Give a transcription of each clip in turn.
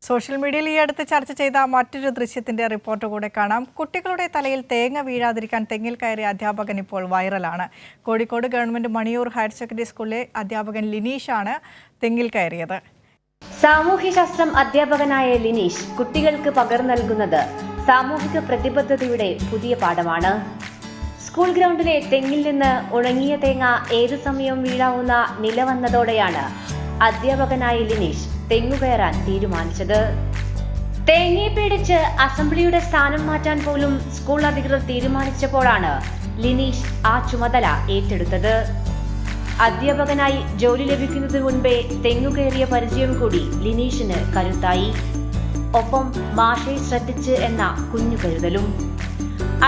Social മീഡിയയിൽ ഈ അടുത്ത് ചർച്ച ചെയ്ത മറ്റൊരു ദൃശ്യത്തിന്റെ റിപ്പോർട്ട് കൂടെ കാണാം. കുട്ടികളുടെ തലയിൽ തേങ്ങ വീഴാതിരിക്കാൻ തെങ്ങിൽ കയറിയ അധ്യാപകൻ ഇപ്പോൾ വൈറലാണ്. Kozhikode government Maniyur higher secondary സ്കൂളിലെ അധ്യാപകൻ ലിനീഷാണ് തെങ്ങിൽ കയറിയത്. സാമൂഹ്യശാസ്ത്രം അധ്യാപകനായ ലിനീഷ് കുട്ടികൾക്ക് പകർന്നു നൽകുന്നത് സാമൂഹിക പ്രതിബദ്ധതയുടെ പുതിയ പാഠമാണ്. സ്കൂൾ ഗ്രൗണ്ടിലെ തെങ്ങിൽ നിന്ന് ഉണങ്ങിയ തേങ്ങ ഏതു സമയവും വീഴാവുന്ന നില വന്നതോടെയാണ് അധ്യാപകനായ ലിനീഷ് തെങ്ങുകയറാൻ തീരുമാനിച്ചത്. തേങ്ങയെ പേടിച്ച് അസംബ്ലിയുടെ സ്ഥാനം മാറ്റാൻ പോലും സ്കൂൾ അധികൃതർ തീരുമാനിച്ചപ്പോഴാണ് ലിനീഷ് ആ ചുമതല ഏറ്റെടുത്തത്. അധ്യാപകനായി ജോലി ലഭിക്കുന്നതിന് മുൻപേ തെങ്ങുകയറിയ പരിചയം കൂടി ലിനീഷിന് കരുത്തായി. ഒപ്പം മാഷെ ശ്രദ്ധിച്ച് എന്ന കുഞ്ഞുകരുതലും.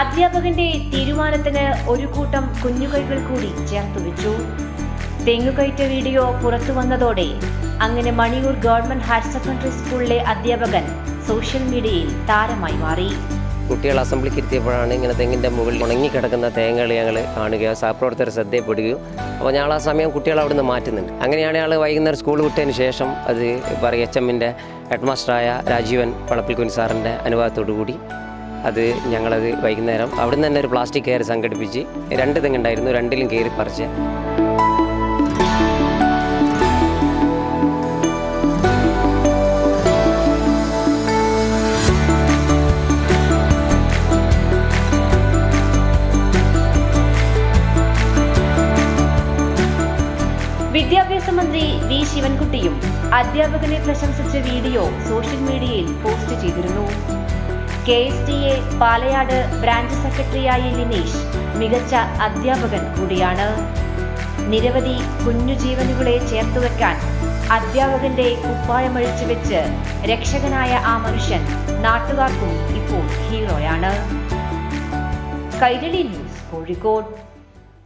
അധ്യാപകന്റെ തീരുമാനത്തിന് ഒരു കൂട്ടം കുഞ്ഞുകൈകൾ കൂടി ചേർത്തുവെച്ചു. തെങ്ങുകയറ്റ വീഡിയോ പുറത്തു വന്നതോടെ അങ്ങനെ മണിയൂർ ഗവൺമെന്റ് ഹയർ സെക്കൻഡറി സ്കൂളിലെ അധ്യാപകൻ സോഷ്യൽ മീഡിയയിൽ താരമായി മാറി. കുട്ടികൾ അസംബ്ലിക്ക് എത്തിയപ്പോഴാണ് ഇങ്ങനെ തെങ്ങിൻ്റെ മുകളിൽ ഉണങ്ങിക്കിടക്കുന്ന തേങ്ങകൾ ഞങ്ങൾ കാണുകയോ സഹപ്രവർത്തകർ ശ്രദ്ധയപ്പെടുകയോ. അപ്പോൾ ഞങ്ങൾ ആ സമയം കുട്ടികൾ അവിടെ നിന്ന് മാറ്റുന്നുണ്ട്. അങ്ങനെയാണ് ഞങ്ങൾ വൈകുന്നേരം സ്കൂൾ വിട്ടതിന് ശേഷം അത് പറയുക HMൻ്റെ ഹെഡ് മാസ്റ്ററായ രാജീവൻ വളപ്പിൽ കുഞ്ഞ് സാറിൻ്റെ അനുവാദത്തോടു കൂടി അത് ഞങ്ങളത് വൈകുന്നേരം അവിടെ നിന്ന് തന്നെ ഒരു പ്ലാസ്റ്റിക് കയറി സംഘടിപ്പിച്ച് 2 തെങ്ങുണ്ടായിരുന്നു, 2ലും കയറി പറിച്ച് വിദ്യാഭ്യാസ മന്ത്രി വി ശിവൻകുട്ടിയും അധ്യാപകനെ പ്രശംസിച്ച വീഡിയോ സോഷ്യൽ മീഡിയയിൽ പോസ്റ്റ് ചെയ്തിരുന്നു. KSTA പാലയാട് ബ്രാഞ്ച് സെക്രട്ടറിയായ ലിനീഷ് മികച്ച അധ്യാപകൻ കൂടിയാണ്. നിരവധി കുഞ്ഞു ജീവനുകളെ ചേർത്തുവെക്കാൻ അധ്യാപകന്റെ കുപ്പായമഴിച്ചു വെച്ച് രക്ഷകനായ ആ മനുഷ്യൻ നാട്ടുകാർക്കും ഇപ്പോൾ ഹീറോയാണ്. കൈരളി ന്യൂസ്, കോഴിക്കോട്.